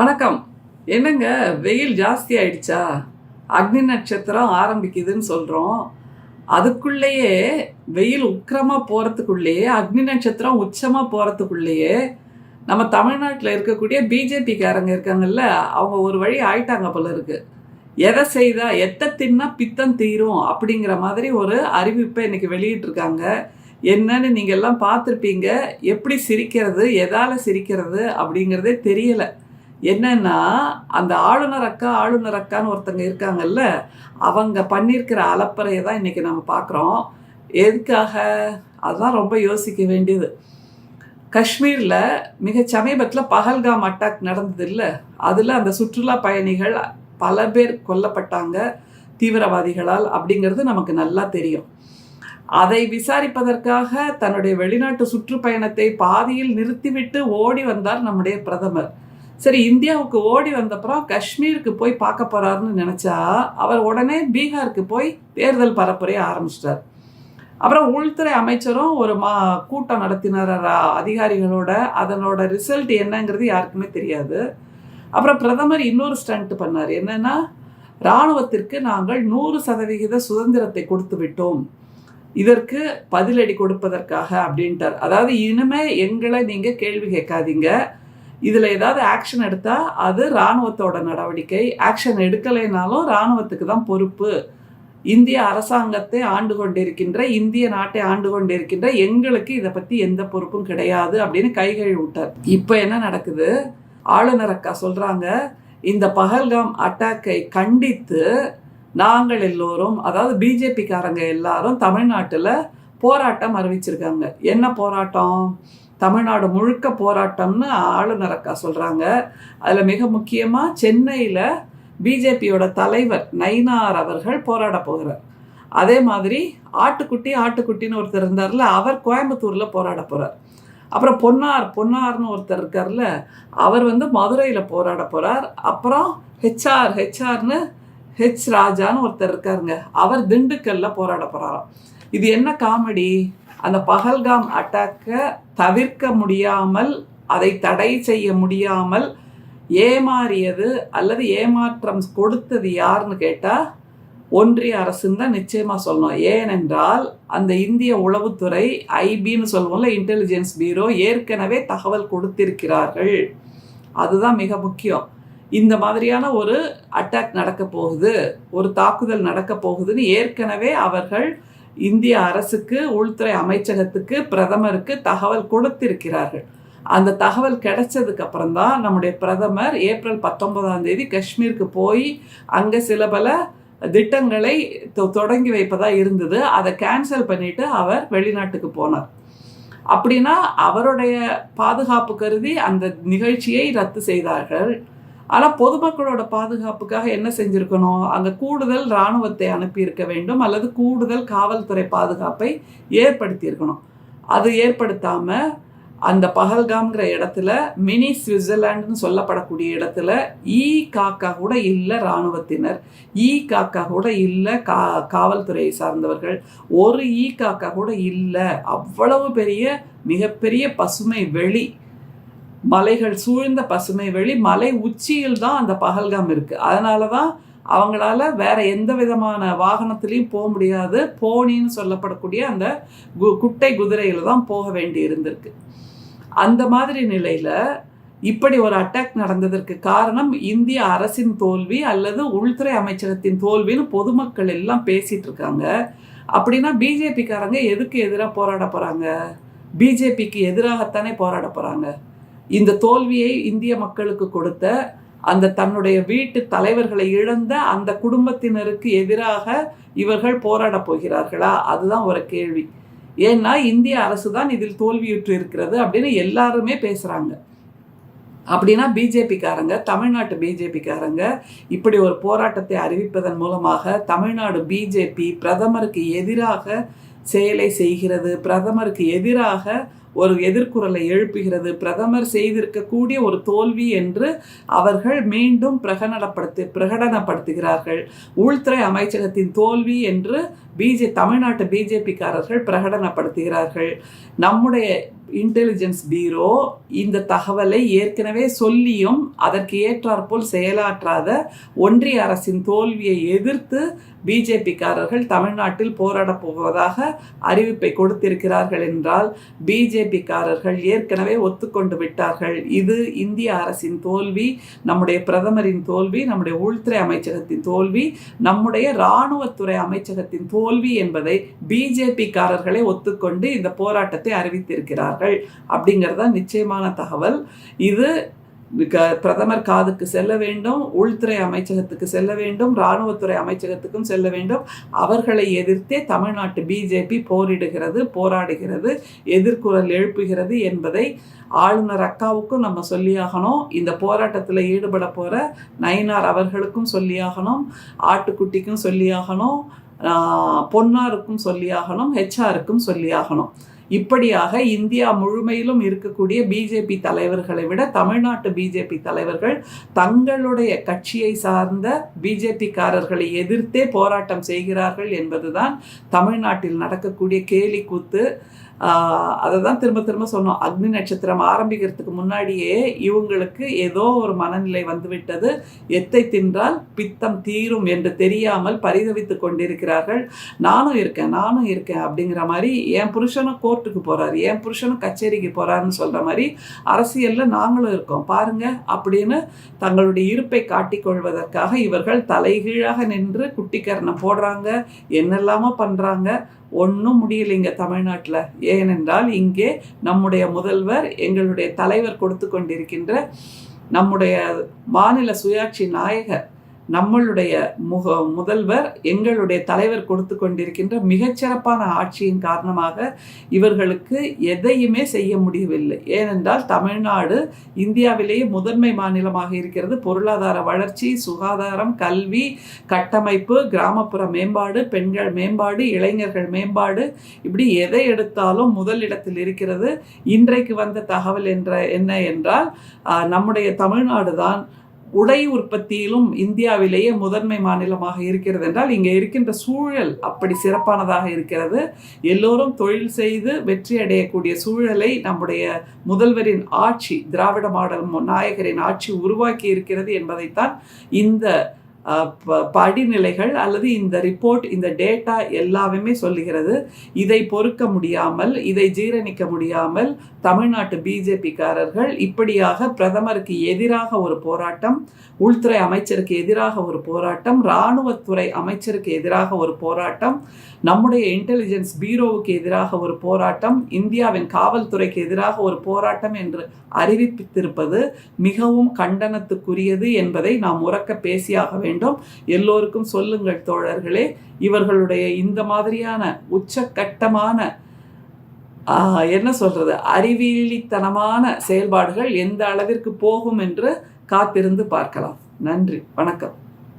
வணக்கம். என்னங்க, வெயில் ஜாஸ்தி ஆயிடுச்சா? அக்னி நட்சத்திரம் ஆரம்பிக்குதுன்னு சொல்கிறோம். அதுக்குள்ளேயே வெயில் உக்கிரமாக போகிறதுக்குள்ளேயே, அக்னி நட்சத்திரம் உச்சமாக போகிறதுக்குள்ளேயே நம்ம தமிழ்நாட்டில் இருக்கக்கூடிய பிஜேபிக்காரங்க இருக்காங்கல்ல, அவங்க ஒரு வழி ஆயிட்டாங்க போல இருக்கு. எதை செய்தா எத்தை தின்னா பித்தம் தீரும் அப்படிங்கிற மாதிரி ஒரு அறிவிப்பை இன்னைக்கு வெளியிட்டிருக்காங்க. என்னன்னு நீங்கள் எல்லாம் பார்த்துருப்பீங்க. எப்படி சிரிக்கிறது, எதால் சிரிக்கிறது அப்படிங்கிறதே தெரியலை. என்னன்னா, அந்த ஆளுநர் அக்கான்னு ஒருத்தங்க இருக்காங்கல்ல, அவங்க பண்ணியிருக்கிற அலப்பறையை தான் இன்னைக்கு நம்ம பார்க்குறோம். எதுக்காக? அதுதான் ரொம்ப யோசிக்க வேண்டியது. காஷ்மீரில் மிக சமீபத்தில் பஹல்காம் அட்டாக் நடந்தது இல்லை, அதில் அந்த சுற்றுலா பயணிகள் பல பேர் கொல்லப்பட்டாங்க தீவிரவாதிகளால் அப்படிங்கிறது நமக்கு நல்லா தெரியும். அதை விசாரிப்பதற்காக தன்னுடைய வெளிநாட்டு சுற்றுப்பயணத்தை பாதியில் நிறுத்திவிட்டு ஓடி வந்தார் நம்முடைய பிரதமர். சரி, இந்தியாவுக்கு ஓடி வந்தப்புறம் காஷ்மீருக்கு போய் பார்க்க போறாருன்னு நினைச்சா அவர் உடனே பீகாருக்கு போய் தேர்தல் பரப்புரைய ஆரம்பிச்சிட்டார். அப்புறம் உள்துறை அமைச்சரும் ஒரு கூட்டம் நடத்தினார் அதிகாரிகளோட. அதனோட ரிசல்ட் என்னங்கிறது யாருக்குமே தெரியாது. அப்புறம் பிரதமர் இன்னொரு ஸ்டண்ட் பண்ணார். என்னன்னா, இராணுவத்திற்கு நாங்கள் 100% சுதந்திரத்தை கொடுத்து விட்டோம், இதற்கு பதிலடி கொடுப்பதற்காக அப்படின்ட்டார். அதாவது, இனிமே எங்களை நீங்க கேள்வி கேட்காதீங்க, இதில் ஏதாவது ஆக்ஷன் எடுத்தால் அது இராணுவத்தோட நடவடிக்கை, ஆக்ஷன் எடுக்கலைனாலும் இராணுவத்துக்கு தான் பொறுப்பு, இந்திய அரசாங்கத்தை ஆண்டு கொண்டிருக்கின்ற, இந்திய நாட்டை ஆண்டு கொண்டிருக்கின்ற எங்களுக்கு இதை பற்றி எந்த பொறுப்பும் கிடையாது அப்படின்னு கைகழி விட்டார். இப்போ என்ன நடக்குது? ஆளுநர் அக்கா சொல்கிறாங்க, இந்த பஹல்காம் அட்டாக்கை கண்டித்து நாங்கள் எல்லோரும், அதாவது பிஜேபிக்காரங்க எல்லாரும் தமிழ்நாட்டில் போராட்டம் அறிவிச்சிருக்காங்க. என்ன போராட்டம்? தமிழ்நாடு முழுக்க போராட்டம்னு ஆளுநர் அக்கா சொல்கிறாங்க. அதில் மிக முக்கியமாக சென்னையில் பிஜேபியோட தலைவர் நயினார் அவர்கள் போராட போகிறார். அதே மாதிரி ஆட்டுக்குட்டின்னு ஒருத்தர் இருந்தார்ல, அவர் கோயம்புத்தூரில் போராட போகிறார். அப்புறம் பொன்னார்னு ஒருத்தர் இருக்கார்ல, அவர் மதுரையில் போராட போகிறார். அப்புறம் ஹெச்ஆர்னு ஹெச் ராஜான்னு ஒருத்தர் இருக்காருங்க, அவர் திண்டுக்கல்ல போராட போகிறாராம். இது என்ன காமெடி? அந்த பஹல்காம் அட்டாக்கை தவிர்க்க முடியாமல், அதை தடை செய்ய முடியாமல் ஏமாறியது அல்லது ஏமாற்றம் கொடுத்தது யாருன்னு கேட்டால் ஒன்றிய அரசுன்னு தான் நிச்சயமாக சொல்லணும். ஏனென்றால் அந்த இந்திய உளவுத்துறை, ஐபின்னு சொல்லுவோம்ல, இன்டெலிஜென்ஸ் பியூரோ, ஏற்கனவே தகவல் கொடுத்திருக்கிறார்கள். அதுதான் மிக முக்கியம். இந்த மாதிரியான ஒரு அட்டாக் நடக்க போகுது, ஒரு தாக்குதல் நடக்க போகுதுன்னு ஏற்கனவே அவர்கள் இந்திய அரசுக்கு, உள்துறை அமைச்சகத்துக்கு, பிரதமருக்கு தகவல் கொடுத்திருக்கிறார்கள். அந்த தகவல் கிடைச்சதுக்கு அப்புறம் தான் நம்முடைய பிரதமர் ஏப்ரல் 19 காஷ்மீருக்கு போய் அங்கே சில பல திட்டங்களை தொடங்கி வைப்பதா இருந்தது. அதை கேன்சல் பண்ணிட்டு அவர் வெளிநாட்டுக்கு போனார். அப்படின்னா அவருடைய பாதுகாப்பு கருதி அந்த நிகழ்ச்சியை ரத்து செய்தார்கள். ஆனால் பொதுமக்களோட பாதுகாப்புக்காக என்ன செஞ்சுருக்கணும்? அங்கே கூடுதல் இராணுவத்தை அனுப்பியிருக்க வேண்டும், அல்லது கூடுதல் காவல்துறை பாதுகாப்பை ஏற்படுத்தியிருக்கணும். அது ஏற்படுத்தாமல் அந்த பஹல்காம்ங்கிற இடத்துல, மினி சுவிட்சர்லாண்டுன்னு சொல்லப்படக்கூடிய இடத்துல காக்கா கூட இல்லை இராணுவத்தினர், காக்கா கூட இல்லை காவல்துறையை சார்ந்தவர்கள், ஒரு காக்கா கூட இல்லை. அவ்வளவு பெரிய மிகப்பெரிய பசுமை வெளி, மலைகள் சூழ்ந்த பசுமை வெளி, மலை உச்சியில் தான் அந்த பஹல்காம் இருக்குது. அதனால தான் அவங்களால வேற எந்த விதமான வாகனத்துலேயும் போக முடியாது. போனின்னு சொல்லப்படக்கூடிய அந்த குட்டை குதிரையில் தான் போக வேண்டி இருந்திருக்கு. அந்த மாதிரி நிலையில் இப்படி ஒரு அட்டாக் நடந்ததற்கு காரணம் இந்திய அரசின் தோல்வி அல்லது உள்துறை அமைச்சகத்தின் தோல்வின்னு பொதுமக்கள் எல்லாம் பேசிட்டு இருக்காங்க. அப்படின்னா பிஜேபிக்காரங்க எதுக்கு எதிராக போராட போகிறாங்க? பிஜேபிக்கு எதிராகத்தானே போராட போகிறாங்க. இந்த தோல்வியை இந்திய மக்களுக்கு கொடுத்த, அந்த தன்னுடைய வீட்டு தலைவர்களை இழந்த அந்த குடும்பத்தினருக்கு எதிராக இவர்கள் போராட போகிறார்களா? அதுதான் ஒரு கேள்வி. ஏன்னா இந்திய அரசு தான் இதில் தோல்வியுற்று இருக்கிறது அப்படின்னு எல்லாருமே பேசுகிறாங்க. அப்படின்னா பிஜேபிக்காரங்க, தமிழ்நாட்டு பிஜேபிக்காரங்க இப்படி ஒரு போராட்டத்தை அறிவிப்பதன் மூலமாக தமிழ்நாடு பிஜேபி பிரதமருக்கு எதிராக செயலை செய்கிறது, பிரதமருக்கு எதிராக ஒரு எதிர்குரலை எழுப்புகிறது, பிரதமர் செய்திருக்கக்கூடிய ஒரு தோல்வி என்று அவர்கள் மீண்டும் பிரகடனப்படுத்துகிறார்கள். உள்துறை அமைச்சகத்தின் தோல்வி என்று தமிழ்நாட்டு பிஜேபிக்காரர்கள் பிரகடனப்படுத்துகிறார்கள். நம்முடைய இன்டெலிஜென்ஸ் பீரோ இந்த தகவலை ஏற்கனவே சொல்லியும் அதற்கு ஏற்றாற்போல் செயலாற்றாத ஒன்றிய அரசின் தோல்வியை எதிர்த்து பிஜேபிக்காரர்கள் தமிழ்நாட்டில் போராடப் போவதாக அறிவிப்பை கொடுத்திருக்கிறார்கள் என்றால் பிஜேபிக்காரர்கள் ஏற்கனவே ஒத்துக்கொண்டு விட்டார்கள். இது இந்திய அரசின் தோல்வி, நம்முடைய பிரதமரின் தோல்வி, நம்முடைய உள்துறை அமைச்சகத்தின் தோல்வி, நம்முடைய இராணுவத்துறை அமைச்சகத்தின் தோல்வி என்பதை பிஜேபிக்காரர்களே ஒத்துக்கொண்டு இந்த போராட்டத்தை அறிவித்திருக்கிறார்கள் அப்படிங்கிறதா நிச்சயமான தகவல். இது பிரதமர் காதுக்கு செல்ல வேண்டும், உள்துறை அமைச்சகத்துக்கு செல்ல வேண்டும், இராணுவத்துறை அமைச்சகத்துக்கும் செல்ல வேண்டும். அவர்களை எதிர்த்தே தமிழ்நாட்டு பிஜேபி போராடுகிறது, எதிர்குரல் எழுப்புகிறது என்பதை ஆளுநர் அக்காவுக்கும் நம்ம சொல்லியாகணும். இந்த போராட்டத்தில் ஈடுபட போகிற நயினார் அவர்களுக்கும் சொல்லியாகணும், ஆட்டுக்குட்டிக்கும் சொல்லியாகணும், பொன்னாருக்கும் சொல்லியாகணும், ஹெச்ஆருக்கும் சொல்லியாகணும். இப்படியாக இந்தியா முழுமையிலும் இருக்கக்கூடிய பிஜேபி தலைவர்களை விட தமிழ்நாட்டு பிஜேபி தலைவர்கள் தங்களுடைய கட்சியை சார்ந்த பிஜேபிக்காரர்களை எதிர்த்தே போராட்டம் செய்கிறார்கள் என்பதுதான் தமிழ்நாட்டில் நடக்கக்கூடிய கேலி கூத்து. அதை தான் திரும்ப திரும்ப சொன்னோம். அக்னி நட்சத்திரம் ஆரம்பிக்கிறதுக்கு முன்னாடியே இவங்களுக்கு ஏதோ ஒரு மனநிலை வந்துவிட்டது. எத்தை தின்றால் பித்தம் தீரும் என்று தெரியாமல் பரிதவித்து கொண்டிருக்கிறார்கள். நானும் இருக்கேன் அப்படிங்கிற மாதிரி என் புருஷனும் கோர்ட்டுக்கு போகிறாரு, என் புருஷனும் கச்சேரிக்கு போகிறாருன்னு சொல்கிற மாதிரி அரசியலில் நாங்களும் இருக்கோம் பாருங்க அப்படின்னு தங்களுடைய இருப்பை காட்டிக்கொள்வதற்காக இவர்கள் தலைகீழாக நின்று குட்டிக்கரணம் போடுறாங்க, என்னெல்லாமோ பண்ணுறாங்க. ஒன்றும் முடியலைங்க தமிழ்நாட்டில். ஏனென்றால் இங்கே நம்முடைய முதல்வர், எங்களுடைய தலைவர் கொடுத்து கொண்டிருக்கின்ற நம்முடைய மாநில சுயாட்சி நாயகர், நம்மளுடைய முதல்வர், எங்களுடைய தலைவர் கொடுத்து கொண்டிருக்கின்ற மிகச்சிறப்பான ஆட்சியின் காரணமாக இவர்களுக்கு எதையுமே செய்ய முடியவில்லை. ஏனென்றால் தமிழ்நாடு இந்தியாவிலேயே முதன்மை மாநிலமாக இருக்கிறது. பொருளாதார வளர்ச்சி, சுகாதாரம், கல்வி, கட்டமைப்பு, கிராமப்புற மேம்பாடு, பெண்கள் மேம்பாடு, இளைஞர்கள் மேம்பாடு, இப்படி எதை எடுத்தாலும் முதலிடத்தில் இருக்கிறது. இன்றைக்கு வந்த தகவல் என்ன என்றால் நம்முடைய தமிழ்நாடு தான் உடை உற்பத்தியிலும் இந்தியாவிலேயே முதன்மை மாநிலமாக இருக்கிறது என்றால் இங்கே இருக்கின்ற சூழல் அப்படி சிறப்பானதாக இருக்கிறது. எல்லோரும் தொழில் செய்து வெற்றி அடையக்கூடிய சூழலை நம்முடைய முதல்வரின் ஆட்சி, திராவிட மாடல் நாயகரின் ஆட்சி உருவாக்கி இருக்கிறது என்பதைத்தான் இந்த படிநிலைகள் அல்லது இந்த ரிப்போர்ட், இந்த டேட்டா எல்லாமே சொல்லுகிறது. இதை பொறுக்க முடியாமல், இதை ஜீரணிக்க முடியாமல் தமிழ்நாட்டு பிஜேபிக்காரர்கள் இப்படியாக பிரதமருக்கு எதிராக ஒரு போராட்டம், உள்துறை அமைச்சருக்கு எதிராக ஒரு போராட்டம், இராணுவத்துறை அமைச்சருக்கு எதிராக ஒரு போராட்டம், நம்முடைய இன்டெலிஜென்ஸ் பீரோவுக்கு எதிராக ஒரு போராட்டம், இந்தியாவின் காவல்துறைக்கு எதிராக ஒரு போராட்டம் என்று அறிவித்திருப்பது மிகவும் கண்டனத்துக்குரியது என்பதை நாம் உரக்க பேசியாக வேண்டும். எல்லோருக்கும் சொல்லுங்கள் தோழர்களே, இவர்களுடைய இந்த மாதிரியான உச்சக்கட்டமான அறிவியலித்தனமான செயல்பாடுகள் எந்த அளவிற்கு போகும் என்று காத்திருந்து பார்க்கலாம். நன்றி, வணக்கம்.